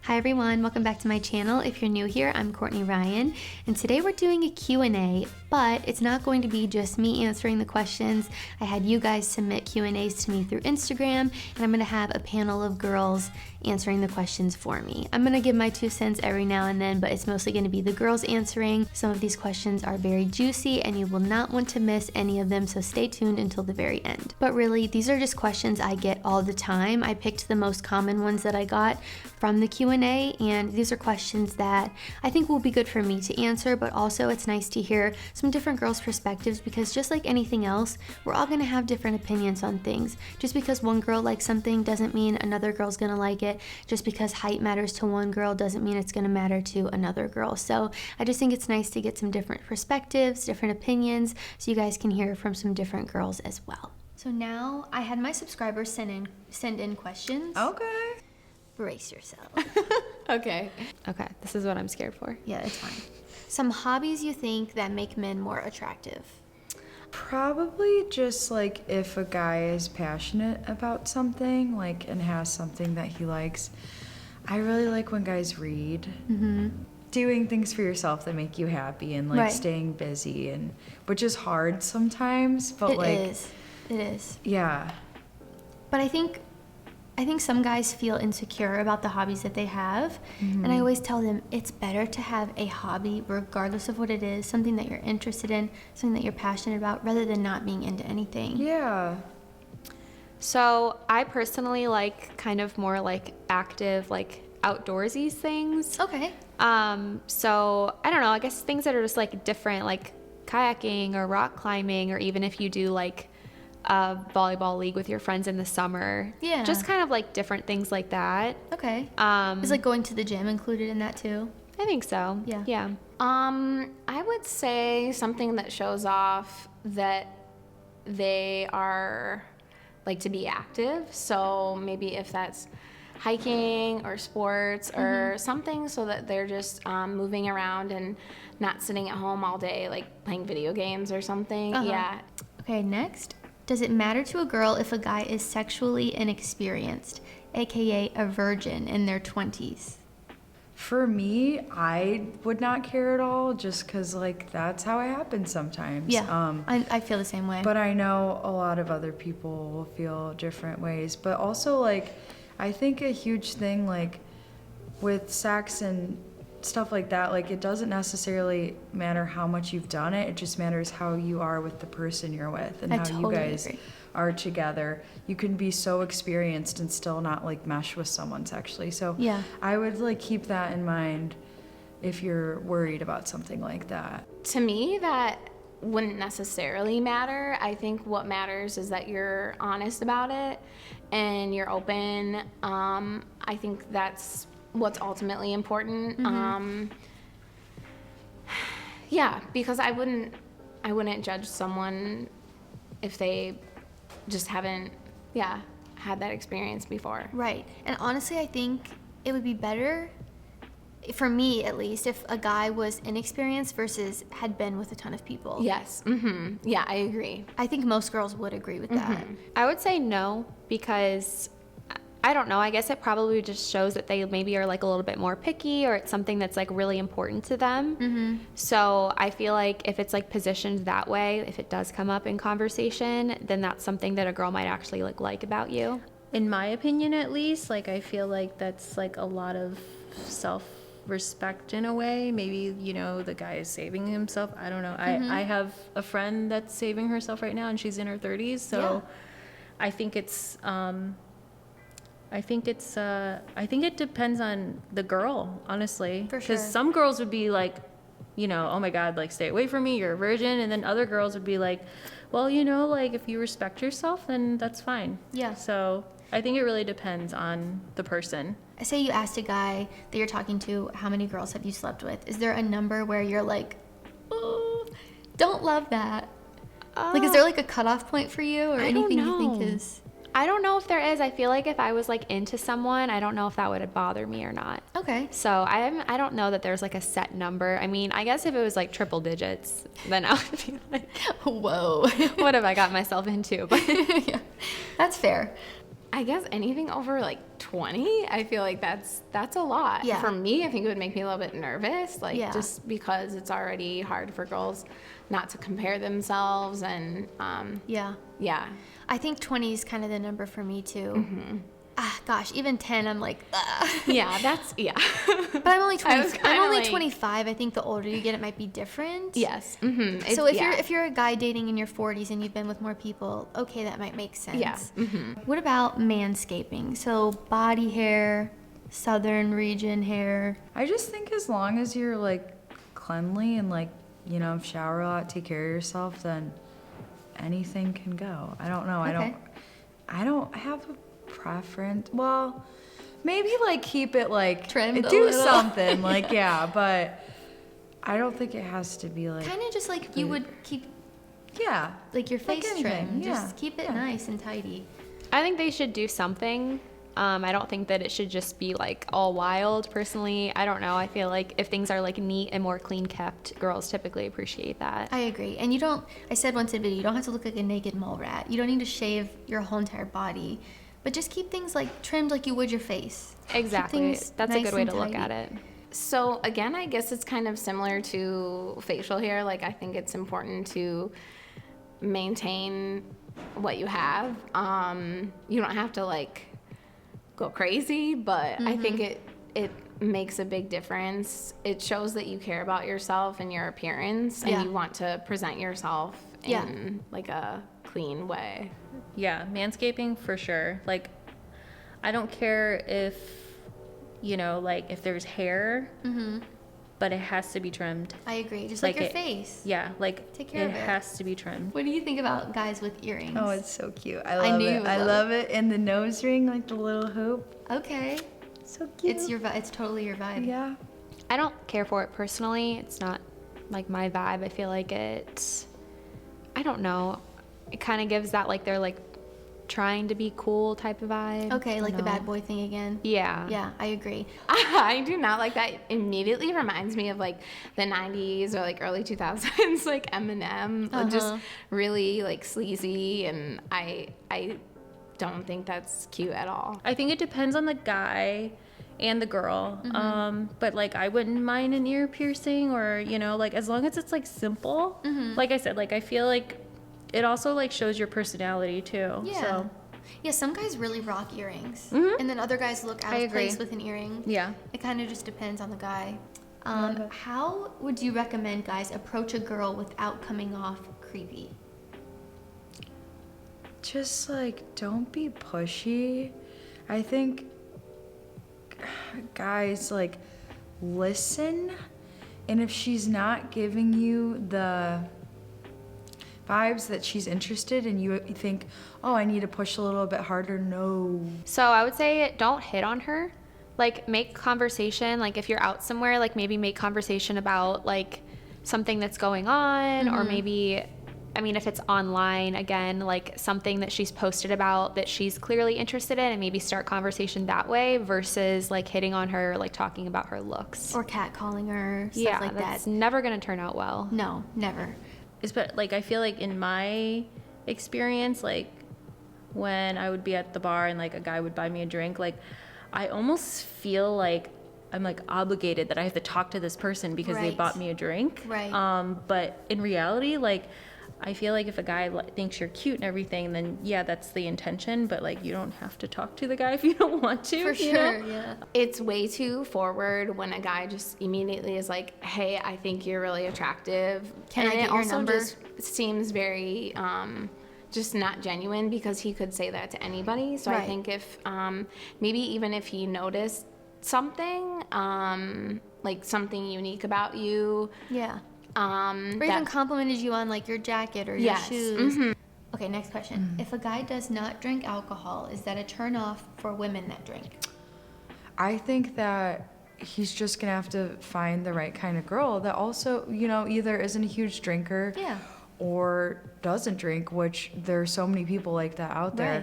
Hi everyone, welcome back to my channel. If you're new here, I'm Courtney Ryan, and today we're doing a Q&A, but it's not going to be just me answering the questions. I had you guys submit Q&As to me through Instagram, and I'm gonna have a panel of girls answering the questions for me. I'm gonna give my 2 cents every now and then, but it's mostly gonna be the girls answering. Some of these questions are very juicy, and you will not want to miss any of them, so stay tuned until the very end. But really, these are just questions I get all the time. I picked the most common ones that I got from the Q&A, and these are questions that I think will be good for me to answer, but also it's nice to hear some different girls' perspectives, because just like anything else, we're all gonna have different opinions on things. Just because one girl likes something doesn't mean another girl's gonna like it. Just because height matters to one girl doesn't mean it's gonna matter to another girl. So I just think it's nice to get some different perspectives, different opinions, so you guys can hear from some different girls as well. So now I had my subscribers send in questions. Okay. Brace yourself. Okay, this is what I'm scared for. Yeah, it's fine. Some hobbies you think that make men more attractive? Probably just like if a guy is passionate about something, like, and has something that he likes. I really like when guys read. Mm-hmm. Doing things for yourself that make you happy, and like staying busy, and which is hard sometimes, but It is. Yeah. But I think some guys feel insecure about the hobbies that they have, and I always tell them it's better to have a hobby, regardless of what it is, something that you're interested in, something that you're passionate about, rather than not being into anything. Yeah. So I personally like kind of more like active, like outdoorsy things. Okay. So I don't know, I guess things that are just like different, like kayaking or rock climbing, or even if you do like a volleyball league with your friends in the summer. Yeah. Just kind of like different things like that. Okay. Is like going to the gym included in that too? I think so. Yeah. Yeah. I would say something that shows off that they are like to be active. So maybe if that's hiking or sports or something, so that they're just moving around and not sitting at home all day, like playing video games or something. Yeah. Okay, next. Does it matter to a girl if a guy is sexually inexperienced, aka a virgin in their 20s? For me, I would not care at all, just because like that's how it happens sometimes. Yeah, I feel the same way. But I know a lot of other people will feel different ways. But also, like, I think a huge thing, like, with sex and stuff like that, like, it doesn't necessarily matter how much you've done it. It just matters how you are with the person you're with, and how you guys are together. You can be so experienced and still not like mesh with someone sexually. So yeah, I would like keep that in mind if you're worried about something like that. To me, that wouldn't necessarily matter. I think what matters is that you're honest about it and you're open. I think that's what's ultimately important. Yeah, because I wouldn't judge someone if they just haven't had that experience before. Right. And honestly, I think it would be better, for me at least, if a guy was inexperienced versus had been with a ton of people. Yes. Yeah, I agree. I think most girls would agree with that. I would say no, because I don't know, I guess it probably just shows that they maybe are like a little bit more picky, or it's something that's like really important to them. So I feel like if it's like positioned that way, if it does come up in conversation, then that's something that a girl might actually like about you. In my opinion, at least, like, I feel like that's like a lot of self-respect in a way. Maybe, you know, the guy is saving himself. I don't know. I have a friend that's saving herself right now, and she's in her 30s. So I think I think it depends on the girl, honestly. For sure. Because some girls would be like, you know, oh my God, like, stay away from me, you're a virgin. And then other girls would be like, well, you know, like, if you respect yourself, then that's fine. Yeah. So I think it really depends on the person. I say you asked a guy that you're talking to, how many girls have you slept with? Is there a number where you're like, oh, don't love that? Like, is there like a cutoff point for you, or anything you think is? I don't know if there is. I feel like if I was like into someone, I don't know if that would bother me or not. Okay. So I don't know that there's like a set number. I mean, I guess if it was like triple digits, then I would be like, whoa, what have I got myself into? But yeah, that's fair. I guess anything over like 20, I feel like that's a lot. Yeah. For me, I think it would make me a little bit nervous, like Yeah. just because it's already hard for girls not to compare themselves and Yeah. yeah. I think 20 is kind of the number for me too. Gosh, even 10, I'm like, Yeah, that's yeah. But I'm only 20. I was I'm kinda only like- 25. I think the older you get, it might be different. Yes. So if you're a guy dating in your 40s and you've been with more people, okay, that might make sense. Yeah. What about manscaping? So body hair, southern region hair. I just think as long as you're like cleanly and like, you know, shower a lot, take care of yourself, then anything can go. I don't know. Okay. I don't have a preference. Well, maybe like keep it like Trimmed a do little. something like yeah, but I don't think it has to be like Kind of just like you would keep yeah. like your Like face anything, trimmed. yeah, Just keep it yeah. nice and tidy. I think they should do something. I don't think that it should just be like all wild. Personally, I don't know. I feel like if things are like neat and more clean kept, girls typically appreciate that. I agree. And you don't, I said once in a video, you don't have to look like a naked mole rat. You don't need to shave your whole entire body, but just keep things like trimmed like you would your face. Keep Exactly. things That's a nice good way and to look tidy. at it. So again, I guess it's kind of similar to facial hair. Like I think it's important to maintain what you have. You don't have to like go crazy, but I think it makes a big difference. It shows that you care about yourself and your appearance and Yeah. you want to present yourself Yeah. in like a clean way. Yeah, manscaping for sure. Like, I don't care if, you know, like if there's hair, but it has to be trimmed. I agree. Just like your it- face. Yeah, like Take care of it. has to be trimmed. What do you think about guys with earrings? Oh, it's so cute. I I love knew you it. would I love love it. And the nose ring, like the little hoop. Okay. So cute. It's your vibe. It's totally your vibe. yeah. I don't care for it personally. It's not like my vibe. I feel like I don't know. It kind of gives that like they're like trying to be cool type of vibe. Okay, like the No. bad boy thing again. Yeah. Yeah, I agree. I do not like that. Immediately reminds me of like the 90s or like early 2000s, like Eminem, just really like sleazy, and I don't think that's cute at all. I think it depends on the guy and the girl. But like I wouldn't mind an ear piercing, or you know, like as long as it's like simple. Like I said, like I feel like it also like shows your personality too. Yeah. So Yeah, some guys really rock earrings, and then other guys look out I of place agree. with an earring. yeah. It kind of just depends on the guy. How would you recommend guys approach a girl without coming off creepy? Just like don't be pushy. I think guys like listen, and if she's not giving you the vibes that she's interested and you think, oh, I need to push a little bit harder, no. So I would say don't hit on her. Like make conversation. Like if you're out somewhere, like maybe make conversation about like something that's going on, or maybe, I mean, if it's online, again, like something that she's posted about that she's clearly interested in, and maybe start conversation that way versus like hitting on her, like talking about her looks. Or catcalling her, stuff yeah, like that's that. never gonna turn out well. No, never. But like I feel like in my experience, like when I would be at the bar and like a guy would buy me a drink, like I almost feel like I'm like obligated that I have to talk to this person because they Right. bought me a drink. Right. But in reality, like I feel like if a guy thinks you're cute and everything, then yeah, that's the intention. But like you don't have to talk to the guy if you don't want to. For you know? sure, yeah. It's way too forward when a guy just immediately is like, hey, I think you're really attractive. Can I And get it your also number? just seems very just not genuine, because he could say that to anybody. So Right. I think if maybe even if he noticed something, like something unique about you, Yeah. Or even that- complimented you on like your jacket or your Yes. shoes. Okay, next question. If a guy does not drink alcohol, is that a turn off for women that drink? I think that he's just gonna have to find the right kind of girl that also, you know, either isn't a huge drinker Yeah. or doesn't drink, which there are so many people like that out there.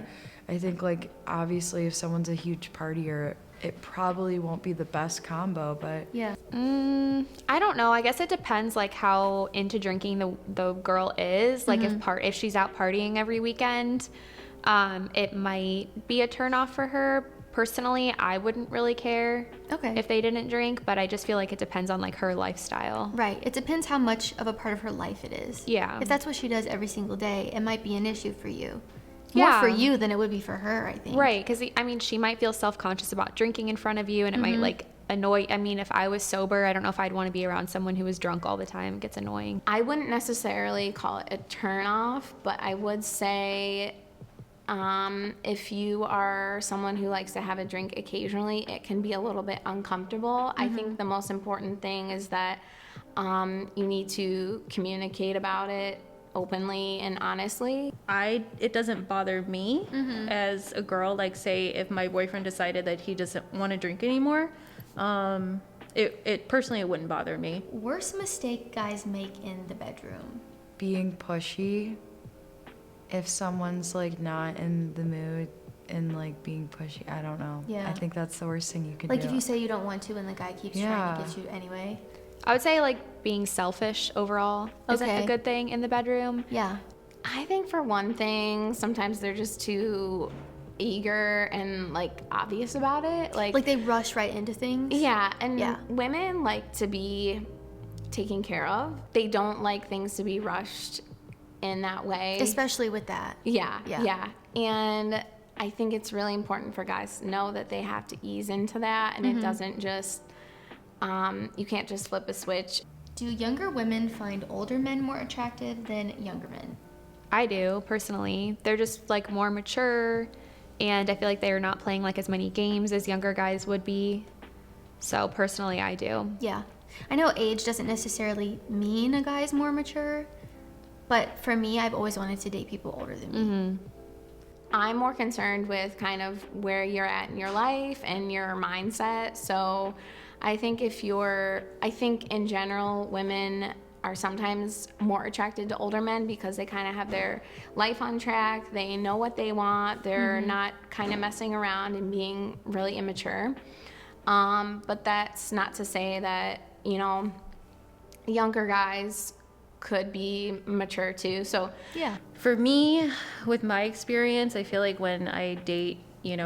Right. I think like obviously if someone's a huge partier, it probably won't be the best combo, but Yeah. I don't know. I guess it depends like how into drinking the girl is. Like if she's out partying every weekend, it might be a turnoff for her. Personally, I wouldn't really care if they didn't drink, but I just feel like it depends on like her lifestyle. Right. It depends how much of a part of her life it is. Yeah. If that's what she does every single day, it might be an issue for you. Yeah. More for you than it would be for her, I think. Right, because I mean, she might feel self-conscious about drinking in front of you, and it might like annoy. I mean, if I was sober, I don't know if I'd want to be around someone who was drunk all the time. It gets annoying. I wouldn't necessarily call it a turn off, but I would say if you are someone who likes to have a drink occasionally, it can be a little bit uncomfortable. I think the most important thing is that you need to communicate about it openly and honestly. It doesn't bother me as a girl. Like, say if my boyfriend decided that he doesn't want to drink anymore, it personally, it wouldn't bother me. Worst mistake guys make in the bedroom? Being pushy. If someone's like not in the mood and like being pushy, I don't know. Yeah. I think that's the worst thing you could Like do. if you say you don't want to and the guy keeps trying to get you anyway. I would say like being selfish overall isn't a good thing in the bedroom. Yeah. I think for one thing, sometimes they're just too eager and like obvious about it. Like they rush right into things. Yeah, and women like to be taken care of. They don't like things to be rushed in that way. Especially with that. Yeah. And I think it's really important for guys to know that they have to ease into that, and it doesn't just, you can't just flip a switch. Do younger women find older men more attractive than younger men? I do, personally. They're just like more mature, and I feel like they're not playing like as many games as younger guys would be. So personally, I do. Yeah. I know age doesn't necessarily mean a guy's more mature, but for me, I've always wanted to date people older than me. I'm more concerned with kind of where you're at in your life and your mindset. So I think I think in general, women are sometimes more attracted to older men because they kind of have their life on track. They know what they want. They're not kind of messing around and being really immature. But that's not to say that, younger guys could be mature too. So Yeah. For me, with my experience, I feel like when I date,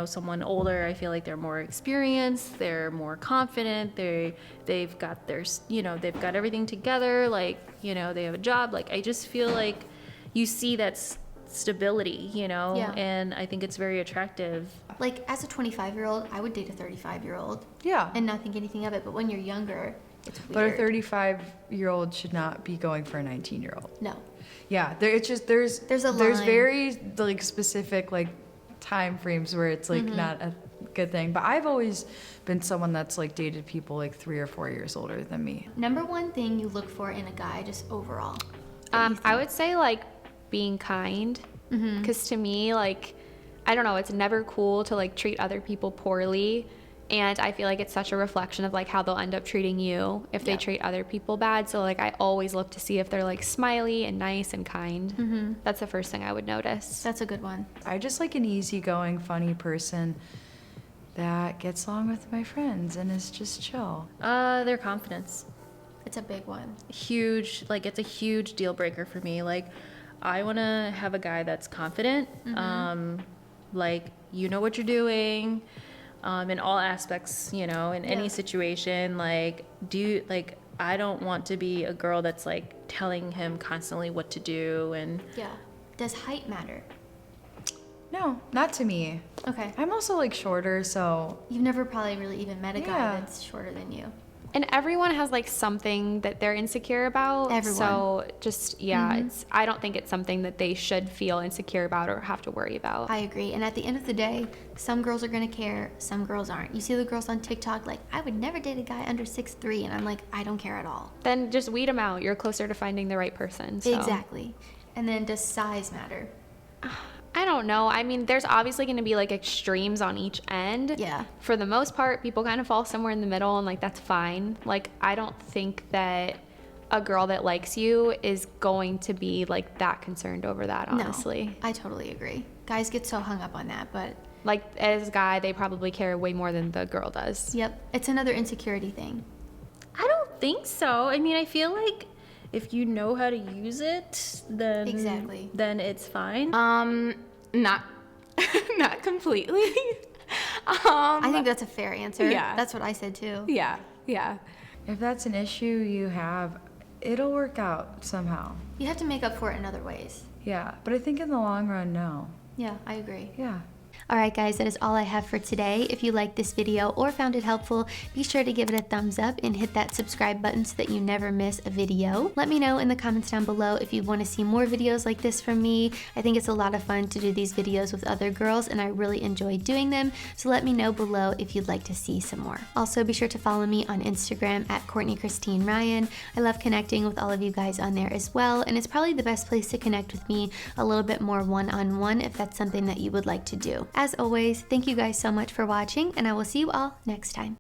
someone older, I feel like they're more experienced, they're more confident, they've got they've got everything together, like, they have a job. Like, I just feel like you see that stability, and I think it's very attractive. Like as a 25-year-old, I would date a 35-year-old Yeah. and not think anything of it. But when you're younger, it's But a weird. 35-year-old should not be going for a 19-year-old. No. Yeah, there's a line. very like specific like time frames where it's like not a good thing. But I've always been someone that's like dated people like 3 or 4 years older than me. Number one thing you look for in a guy, just overall. I would say like being kind, because to me, like, I don't know, it's never cool to like treat other people poorly, and I feel like it's such a reflection of like how they'll end up treating you if they treat other people bad. So like I always look to see if they're like smiley and nice and kind. That's the first thing I would notice. That's a good one. I just like an easygoing, funny person that gets along with my friends and is just chill. Their confidence. It's a big one. Huge, like, it's a huge deal breaker for me. Like, I want to have a guy that's confident, like, you know what you're doing, in all aspects, in any situation. Like, I don't want to be a girl that's like telling him constantly what to do. And Yeah. Does height matter? No, not to me. Okay. I'm also like shorter, so You've never probably really even met a guy Yeah. that's shorter than you. And everyone has like something that they're insecure about. Everyone. So just, I don't think it's something that they should feel insecure about or have to worry about. I agree. And at the end of the day, some girls are going to care, some girls aren't. You see the girls on TikTok, like, I would never date a guy under 6'3", and I'm like, I don't care at all. Then just weed them out. You're closer to finding the right person. So. Exactly. And then does size matter? I don't know. I mean, there's obviously going to be like extremes on each end. Yeah. For the most part, people kind of fall somewhere in the middle, and like that's fine. Like, I don't think that a girl that likes you is going to be like that concerned over that, honestly. No, I totally agree. Guys get so hung up on that, but Like, as a guy, they probably care way more than the girl does. yep, it's another insecurity thing. I don't think so. I mean, I feel like if you know how to use it, then Exactly. then it's fine. Not Not completely. I think that's a fair answer. Yeah. That's what I said too. Yeah. If that's an issue you have, it'll work out somehow. You have to make up for it in other ways. Yeah, but I think in the long run, no. Yeah, I agree. Yeah. Alright guys, that is all I have for today. If you liked this video or found it helpful, be sure to give it a thumbs up and hit that subscribe button so that you never miss a video. Let me know in the comments down below if you want to see more videos like this from me. I think it's a lot of fun to do these videos with other girls and I really enjoy doing them, so let me know below if you'd like to see some more. Also, be sure to follow me on Instagram at Courtney Christine Ryan. I love connecting with all of you guys on there as well, and it's probably the best place to connect with me a little bit more one-on-one if that's something that you would like to do. As always, thank you guys so much for watching, and I will see you all next time.